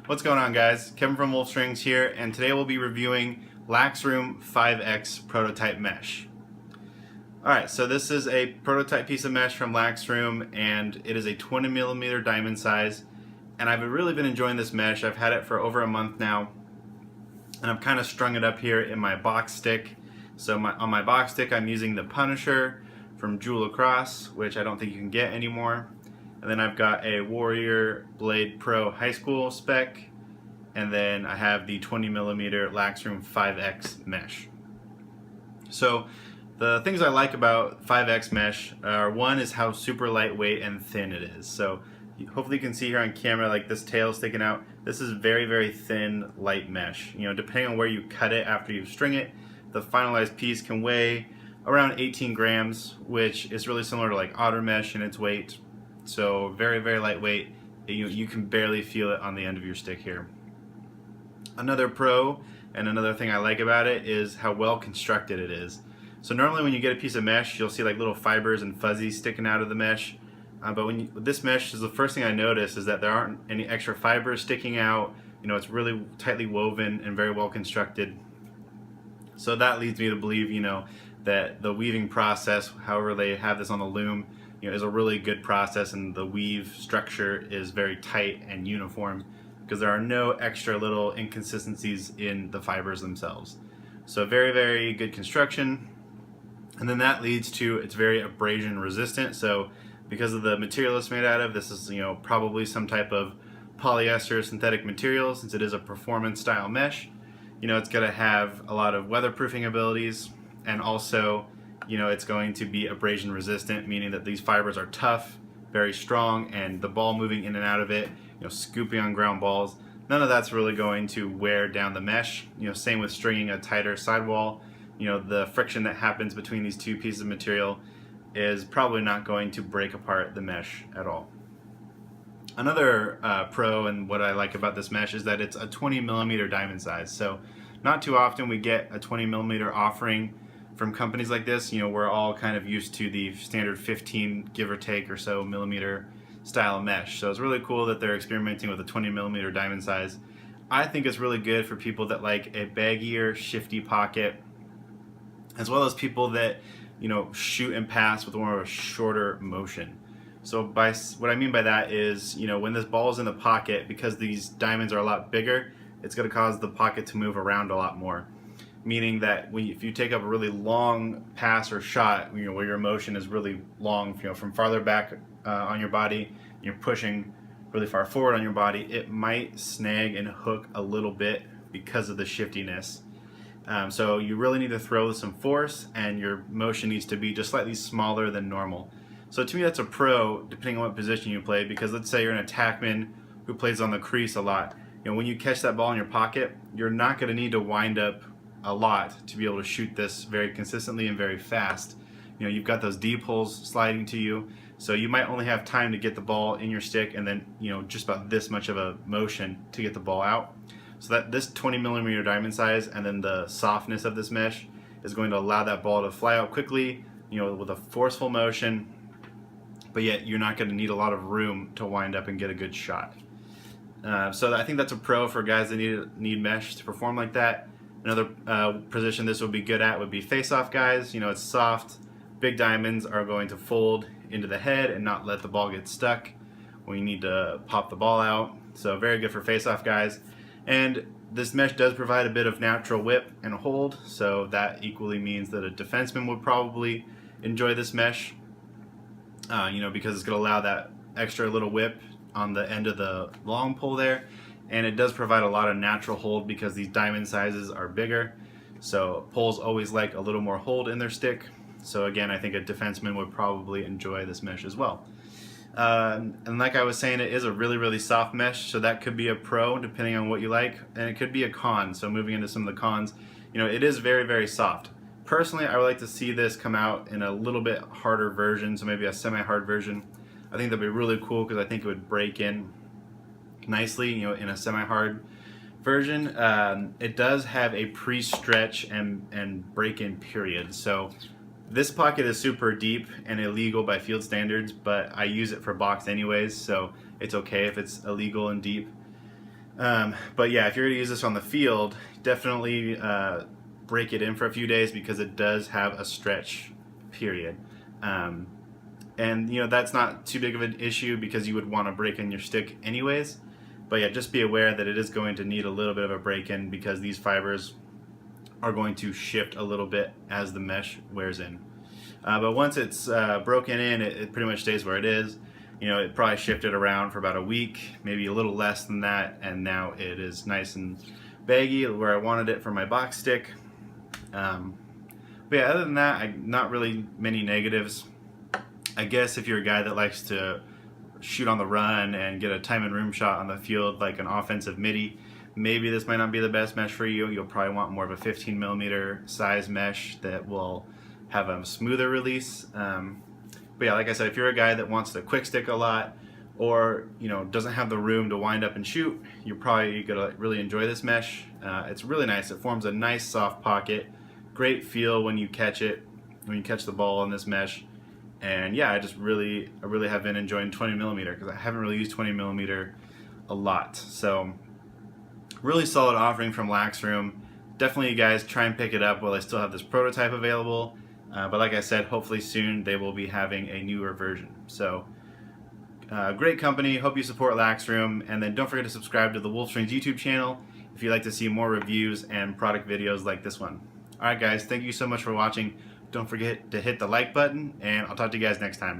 What's going on, guys? Kevin from Wolf Strings here, and today we'll be reviewing Laxroom 5X prototype mesh. Alright, so this is a prototype piece of mesh from Laxroom, and it is a 20mm diamond size, and I've really been enjoying this mesh. I've had it for over a month now, and I've kind of strung it up here in my box stick. So on my box stick I'm using the Punisher from Jewel Across, which I don't think you can get anymore. And then I've got a Warrior Blade Pro High School spec, and then I have the 20mm Laxroom 5X mesh. So the things I like about 5X mesh are, one is how super lightweight and thin it is. So hopefully you can see here on camera, like this tail sticking out. This is very, very thin, light mesh. You know, depending on where you cut it after you string it, the finalized piece can weigh around 18 grams, which is really similar to like otter mesh in its weight. So very, very lightweight. You can barely feel it on the end of your stick here. Another pro and another thing I like about it is how well constructed it is. So normally when you get a piece of mesh, you'll see like little fibers and fuzzies sticking out of the mesh. But with this mesh, is the first thing I notice is that there aren't any extra fibers sticking out. You know, it's really tightly woven and very well constructed. So that leads me to believe, you know, that the weaving process, however they have this on the loom, you know, is a really good process, and the weave structure is very tight and uniform because there are no extra little inconsistencies in the fibers themselves. So very, very good construction. And then that leads to it's very abrasion resistant. So because of the material it's made out of, this is, you know, probably some type of polyester synthetic material, since it is a performance style mesh. You know, it's going to have a lot of weatherproofing abilities, and also, you know, it's going to be abrasion resistant, meaning that these fibers are tough, very strong, and the ball moving in and out of it, you know, scooping on ground balls, none of that's really going to wear down the mesh. You know, same with stringing a tighter sidewall. You know, the friction that happens between these two pieces of material is probably not going to break apart the mesh at all. Another pro and what I like about this mesh is that it's a 20mm diamond size. So not too often we get a 20mm offering from companies like this. You know, we're all kind of used to the standard 15 give or take or so millimeter style mesh. So it's really cool that they're experimenting with a 20mm diamond size. I think it's really good for people that like a baggier, shifty pocket, as well as people that, you know, shoot and pass with more of a shorter motion. So what I mean by that is, you know, when this ball is in the pocket, because these diamonds are a lot bigger, it's going to cause the pocket to move around a lot more. Meaning that if you take up a really long pass or shot, you know, where your motion is really long, you know, from farther back on your body, you're pushing really far forward on your body, it might snag and hook a little bit because of the shiftiness. So you really need to throw with some force, and your motion needs to be just slightly smaller than normal. So to me that's a pro, depending on what position you play, because let's say you're an attackman who plays on the crease a lot. You know, when you catch that ball in your pocket, you're not going to need to wind up a lot to be able to shoot this very consistently and very fast. You know, you've got those deep holes sliding to you, so you might only have time to get the ball in your stick, and then, you know, just about this much of a motion to get the ball out. So that this 20mm diamond size and then the softness of this mesh is going to allow that ball to fly out quickly, you know, with a forceful motion, but yet you're not going to need a lot of room to wind up and get a good shot. So I think that's a pro for guys that need mesh to perform like that. Another position this would be good at would be face-off guys. You know, it's soft. Big diamonds are going to fold into the head and not let the ball get stuck when you need to pop the ball out. So very good for face-off guys. And this mesh does provide a bit of natural whip and hold, so that equally means that a defenseman would probably enjoy this mesh. You know, because it's going to allow that extra little whip on the end of the long pole there, and it does provide a lot of natural hold because these diamond sizes are bigger, so poles always like a little more hold in their stick. So again, I think a defenseman would probably enjoy this mesh as well. And like I was saying, it is a really, really soft mesh, so that could be a pro depending on what you like, and it could be a con. So moving into some of the cons, you know, it is very, very soft. Personally, I would like to see this come out in a little bit harder version, so maybe a semi-hard version. I think that'd be really cool because I think it would break in nicely, you know, in a semi-hard version. It does have a pre-stretch and break-in period. So this pocket is super deep and illegal by field standards, but I use it for box anyways, so it's okay if it's illegal and deep. But yeah, if you're going to use this on the field, definitely break it in for a few days because it does have a stretch period. Um, and that's not too big of an issue because you would want to break in your stick anyways. But yeah, just be aware that it is going to need a little bit of a break in because these fibers are going to shift a little bit as the mesh wears in. But once it's broken in, it pretty much stays where it is. It probably shifted around for about a week, maybe a little less than that, and now it is nice and baggy where I wanted it for my box stick. But yeah, other than that, not really many negatives. I guess if you're a guy that likes to shoot on the run and get a time and room shot on the field like an offensive midi, maybe this might not be the best mesh for you. You'll probably want more of a 15 millimeter size mesh that will have a smoother release. But yeah, like I said, if you're a guy that wants to quick stick a lot or doesn't have the room to wind up and shoot, you're probably gonna really enjoy this mesh. It's really nice. It forms a nice soft pocket. Great feel when you catch it, when you catch the ball on this mesh. And yeah, I really have been enjoying 20 millimeter because I haven't really used 20 millimeter a lot. So really solid offering from Laxroom. Definitely, you guys try and pick it up while they still have this prototype available. But like I said, hopefully soon they will be having a newer version. So great company. Hope you support Laxroom. And then don't forget to subscribe to the Wolfstrings YouTube channel if you'd like to see more reviews and product videos like this one. Alright guys, thank you so much for watching. Don't forget to hit the like button, and I'll talk to you guys next time.